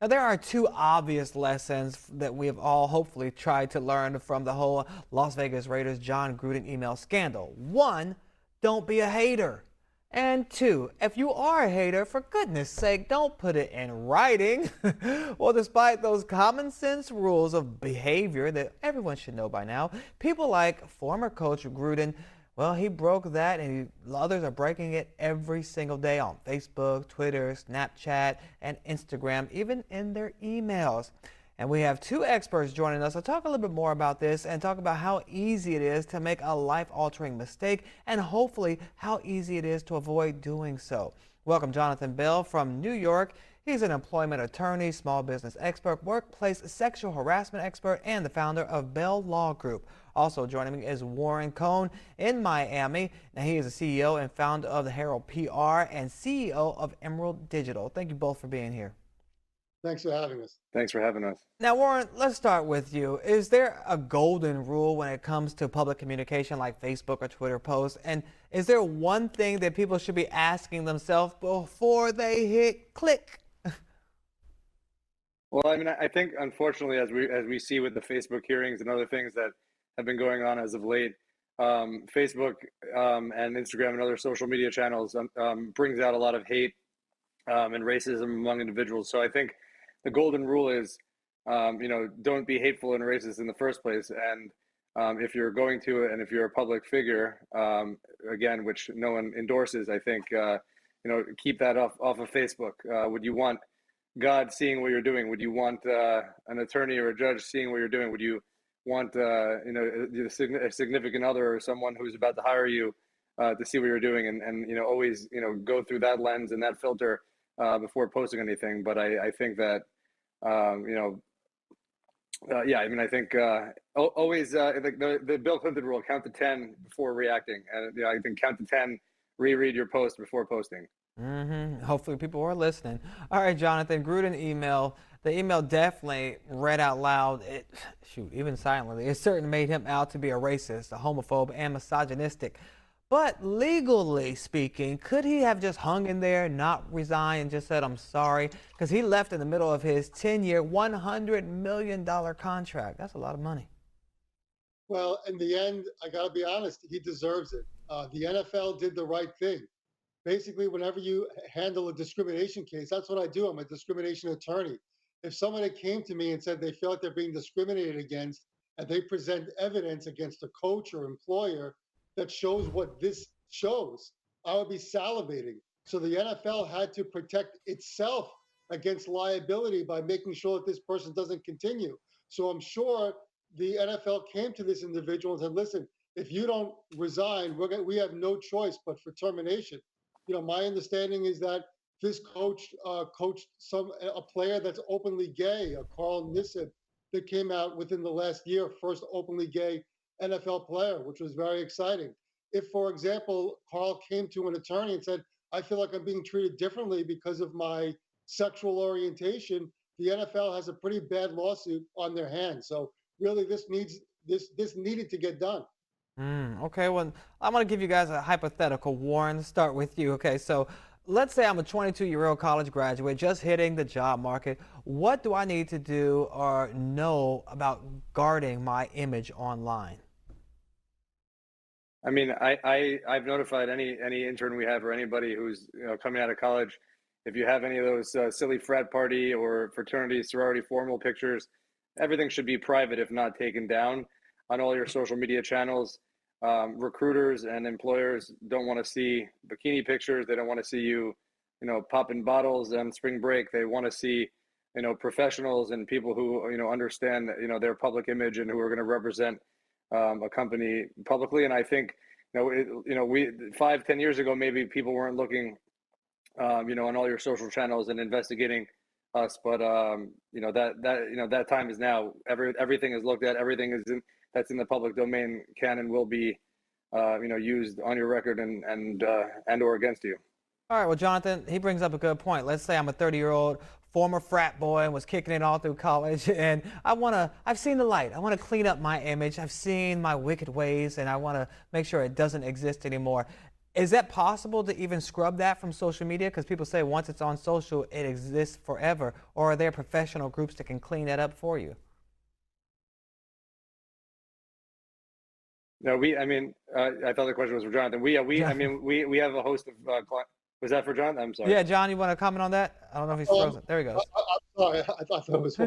Now, there are two obvious lessons that we have all hopefully tried to learn from the whole Las Vegas Raiders John Gruden email scandal. One, don't be a hater. And two, if you are a hater, for goodness sake, don't put it in writing. Well, despite those common sense rules of behavior that everyone should know by now, people like former coach Gruden, well, he broke that, and others are breaking it every single day on Facebook, Twitter, Snapchat, and Instagram, even in their emails. And we have two experts joining us to talk a little bit more about this and talk about how easy it is to make a life-altering mistake and hopefully how easy it is to avoid doing so. Welcome Jonathan Bell from New York. He's an employment attorney, small business expert, workplace sexual harassment expert, and the founder of Bell Law Group. Also joining me is Warren Cohn in Miami. Now, he is the CEO and founder of the Herald PR and CEO of Emerald Digital. Thank you both for being here. Thanks for having us. Thanks for having us. Now, Warren, let's start with you. Is there a golden rule when it comes to public communication like Facebook or Twitter posts? And is there one thing that people should be asking themselves before they hit click? Well, I mean, I think unfortunately, as we see with the Facebook hearings and other things that have been going on as of late, Facebook and Instagram and other social media channels brings out a lot of hate and racism among individuals. So I think the golden rule is, don't be hateful and racist in the first place. And if you're going to, and if you're a public figure, again, which no one endorses, I think, keep that off of Facebook. Would you want God seeing what you're doing? Would you want an attorney or a judge seeing what you're doing? Would you want a significant other or someone who's about to hire you to see what you're doing? And always go through that lens and that filter before posting anything. But I think that I think always the Bill Clinton rule: count to 10 before reacting, and I think count to 10, reread your post before posting. Hopefully people are listening. All right, Jonathan, Gruden email. The email definitely read out loud. Even silently, it certainly made him out to be a racist, a homophobe, and misogynistic. But legally speaking, could he have just hung in there, not resigned, and just said, I'm sorry? Because he left in the middle of his 10-year, $100 million contract. That's a lot of money. Well, in the end, I got to be honest, he deserves it. The NFL did the right thing. Basically, whenever you handle a discrimination case, that's what I do. I'm a discrimination attorney. If somebody came to me and said they feel like they're being discriminated against and they present evidence against a coach or employer that shows what this shows, I would be salivating. So the NFL had to protect itself against liability by making sure that this person doesn't continue. So I'm sure the NFL came to this individual and said, listen, if you don't resign, we have no choice but for termination. My understanding is that this coach coached a player that's openly gay, Carl Nassib, that came out within the last year, first openly gay NFL player, which was very exciting. If, for example, Carl came to an attorney and said, I feel like I'm being treated differently because of my sexual orientation, the NFL has a pretty bad lawsuit on their hands. So really this needed to get done. Okay, well, I'm going to give you guys a hypothetical. Warren, start with you. Okay, so let's say I'm a 22-year-old college graduate just hitting the job market. What do I need to do or know about guarding my image online? I mean, I've notified any intern we have or anybody who's coming out of college, if you have any of those silly frat party or fraternity, sorority formal pictures, everything should be private if not taken down on all your social media channels. Recruiters and employers don't want to see bikini pictures. They don't want to see you, popping bottles on spring break. They want to see, professionals and people who, understand, their public image and who are going to represent a company publicly. And I think, we 5-10 years ago, maybe people weren't looking, on all your social channels and investigating us. But, that time is now. Everything is looked at. Everything is that's in the public domain can and will be, used on your record and or against you. All right, well, Jonathan, he brings up a good point. Let's say I'm a 30-year-old former frat boy and was kicking it all through college, and I've seen the light. I want to clean up my image. I've seen my wicked ways, and I want to make sure it doesn't exist anymore. Is that possible to even scrub that from social media? Because people say once it's on social, it exists forever. Or are there professional groups that can clean that up for you? No, I thought the question was for Jonathan. We have a host of was that for Jonathan? I'm sorry. Yeah, John, you want to comment on that? I don't know if he's Um, frozen. There he goes. I'm sorry, I thought that was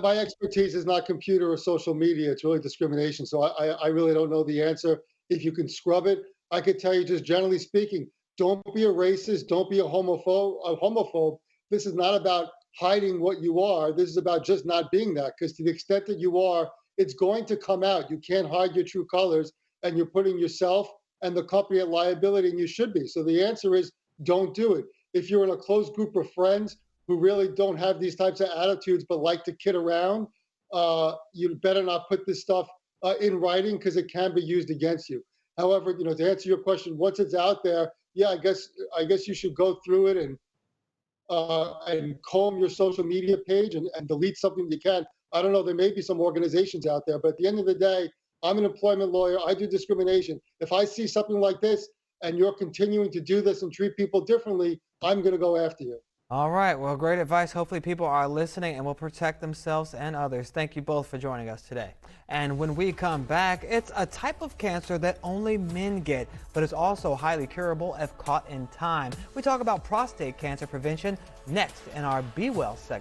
my expertise is not computer or social media. It's really discrimination. So I really don't know the answer. If you can scrub it, I could tell you just generally speaking, don't be a racist, don't be a homophobe. This is not about hiding what you are. This is about just not being that. Because to the extent that you are, it's going to come out. You can't hide your true colors, and you're putting yourself and the company at liability, and you should be. So the answer is don't do it. If you're in a close group of friends who really don't have these types of attitudes but like to kid around, you better not put this stuff in writing because it can be used against you. However, to answer your question, once it's out there, yeah, I guess you should go through it and comb your social media page and delete something you can. I don't know. There may be some organizations out there, but at the end of the day, I'm an employment lawyer. I do discrimination. If I see something like this and you're continuing to do this and treat people differently, I'm going to go after you. All right. Well, great advice. Hopefully people are listening and will protect themselves and others. Thank you both for joining us today. And when we come back, it's a type of cancer that only men get, but it's also highly curable if caught in time. We talk about prostate cancer prevention next in our Be Well segment.